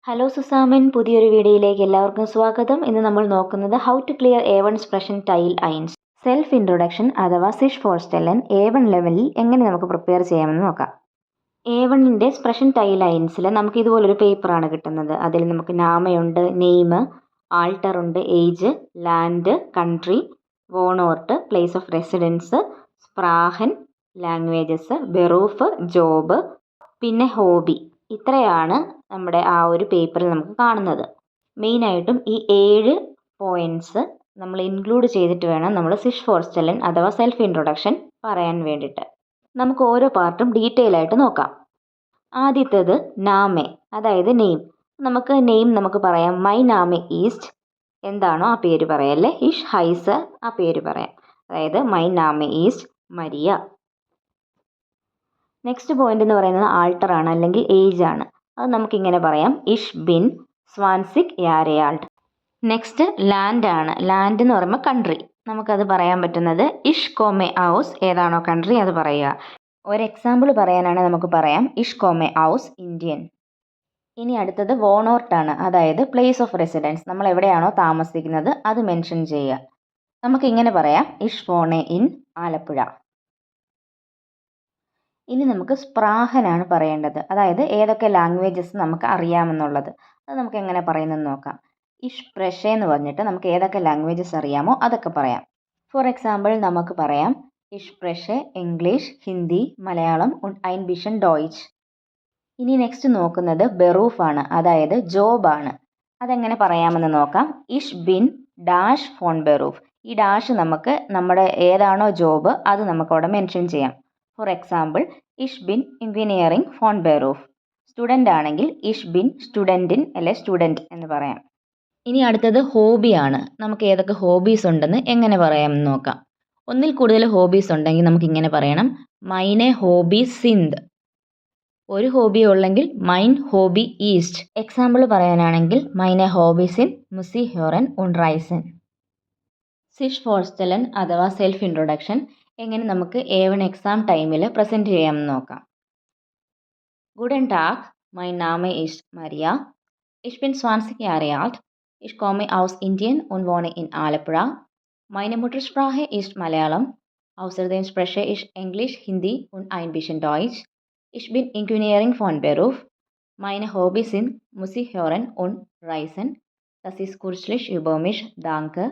Hello സുസാമൻ, പുതിയൊരു വീഡിയോയിലേക്ക് എല്ലാവർക്കും സ്വാഗതം. ഇന്ന് നമ്മൾ നോക്കുന്നത് how to clear A1 expression ടൈൽ ഐൻസ്. സെൽഫ് ഇൻട്രൊഡക്ഷൻ അഥവാ സിഷ് ഫോർസ്റ്റെല്ലൻ A1 ലെവലിൽ എങ്ങനെ നമുക്ക് പ്രിപ്പയർ ചെയ്യാമെന്ന് നോക്കാം. A1ൻ്റെ എക്സ്പ്രഷൻ ടൈൽ ഐൻസിൽ നമുക്ക് ഇതുപോലൊരു പേപ്പറാണ് കിട്ടുന്നത്. അതിൽ നമുക്ക് നാമയുണ്ട്, നെയിം, ആൾട്ടർ ഉണ്ട്, ഏജ്, ലാൻഡ്, കൺട്രി, വോണോർട്ട്, പ്ലേസ് ഓഫ് റെസിഡൻസ്, സ്പ്രാഹൻ, ലാംഗ്വേജസ്, ബെറൂഫ്, ജോബ്, പിന്നെ ഹോബി. ഇത്രയാണ് നമ്മുടെ ആ ഒരു പേപ്പറിൽ നമുക്ക് കാണുന്നത്. മെയിനായിട്ടും ഈ 7 പോയിൻറ്റ്സ് നമ്മൾ ഇൻക്ലൂഡ് ചെയ്തിട്ട് വേണം നമ്മൾ സിഷ് ഫോർസ്റ്റെല്ലൻ അഥവാ സെൽഫ് ഇൻട്രൊഡക്ഷൻ പറയാൻ വേണ്ടിയിട്ട്. നമുക്ക് ഓരോ പാർട്ടും ഡീറ്റെയിൽ ആയിട്ട് നോക്കാം. ആദ്യത്തേത് നാമെ, അതായത് നെയിം. നമുക്ക് പറയാം മൈ നാമെ ഈസ്റ്റ്, എന്താണോ ആ പേര് പറയല്ലേ. ഇഷ് ഹൈസ, ആ പേര് പറയാം. അതായത് my name east Maria. Next point എന്ന് പറയുന്നത് ആൾട്ടർ ആണ്, അല്ലെങ്കിൽ ഏജ് ആണ്. അത് നമുക്കിങ്ങനെ പറയാം, ഇഷ് ബിൻ സ്വാൻസിക് യാരയാൾഡ്. നെക്സ്റ്റ് ലാൻഡ് ആണ്. ലാൻഡ് എന്ന് പറയുമ്പോൾ കൺട്രി. നമുക്കത് പറയാൻ പറ്റുന്നത് ഇഷ് കോമെ ഔസ്, ഏതാണോ കൺട്രി അത് പറയുക. ഒരു എക്സാമ്പിൾ പറയാനാണ് നമുക്ക് പറയാം ഇഷ് കോമെ ഔസ് ഇന്ത്യൻ. ഇനി അടുത്തത് വോണോർട്ടാണ്, അതായത് പ്ലേസ് ഓഫ് റെസിഡൻസ്. നമ്മൾ എവിടെയാണോ താമസിക്കുന്നത് അത് മെൻഷൻ ചെയ്യുക. നമുക്കിങ്ങനെ പറയാം ഇഷ് വോണെ ഇൻ ആലപ്പുഴ. ഇനി നമുക്ക് സ്പ്രാഹനാണ് പറയേണ്ടത്, അതായത് ഏതൊക്കെ ലാംഗ്വേജസ് നമുക്ക് അറിയാമെന്നുള്ളത്. അത് നമുക്ക് എങ്ങനെ പറയുന്നതെന്ന് നോക്കാം. ഇഷ് പ്രഷെ എന്ന് പറഞ്ഞിട്ട് നമുക്ക് ഏതൊക്കെ ലാംഗ്വേജസ് അറിയാമോ അതൊക്കെ പറയാം. ഫോർ എക്സാമ്പിൾ നമുക്ക് പറയാം ഇഷ് പ്രഷെ English, Hindi, Malayalam und ein bisschen Deutsch. ഇനി നെക്സ്റ്റ് നോക്കുന്നത് ബെറൂഫ് ആണ്, അതായത് ജോബ് ആണ്. അതെങ്ങനെ പറയാമെന്ന് നോക്കാം. ഇഷ് ബിൻ ഡാഷ് ഫോൺ ബെറൂഫ്. ഈ ഡാഷ് നമുക്ക് നമ്മുടെ ഏതാണോ ജോബ് അത് നമുക്കവിടെ മെൻഷൻ ചെയ്യാം. ഫോർ എക്സാമ്പിൾ ഇഷ് ബിൻ എഞ്ചിനീയറിംഗ് ഫോൺ ബെറൂഫ്. സ്റ്റുഡൻ്റ് ആണെങ്കിൽ ഇഷ് ബിൻ സ്റ്റുഡൻറ്റിൻ അല്ലെ സ്റ്റുഡൻറ്റ് എന്ന് പറയാം. ഇനി അടുത്തത് ഹോബിയാണ്. നമുക്ക് ഏതൊക്കെ ഹോബീസ് ഉണ്ടെന്ന് എങ്ങനെ പറയാമെന്ന് നോക്കാം. ഒന്നിൽ കൂടുതൽ ഹോബീസ് ഉണ്ടെങ്കിൽ നമുക്ക് ഇങ്ങനെ പറയണം മൈനെ ഹോബി സിന്ത്. ഒരു ഹോബി ഉള്ളെങ്കിൽ മൈൻ ഹോബി ഈസ്റ്റ്. എക്സാമ്പിൾ പറയാനാണെങ്കിൽ മൈനെ ഹോബീസ് ഇൻ മുസി ഹ്യോറൻ und റൈസൻ. സിഷ് ഫോർസ്റ്റെല്ലൻ അഥവാ സെൽഫ് ഇൻട്രൊഡക്ഷൻ എങ്ങനെ നമുക്ക് A1 എക്സാം ടൈമിൽ പ്രസൻറ്റ് ചെയ്യാമെന്ന് നോക്കാം. Guten Tag, mein Name ist Maria. Ich bin 20 Jahre alt. Ich komme aus Indien und wohne in Alappuzha. Meine Muttersprache ist Malayalam. Außerdem spreche ich Englisch, Hindi und ein bisschen Deutsch. Ich bin Engineering von Beruf. Meine Hobbys sind Musik hören und Reisen. Das ist kürzlich über mich. Danke.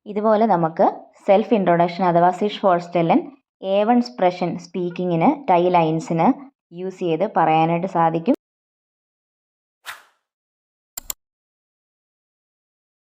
ഇതുപോലെ നമുക്ക് self introduction അഥവാ സിഷ് ഫോർസ്റ്റെല്ലൻ A1 expression സ്പീക്കിങ്ങിന് tile ഐൻസിന് use ചെയ്ത് പറയാനായിട്ട് സാധിക്കും.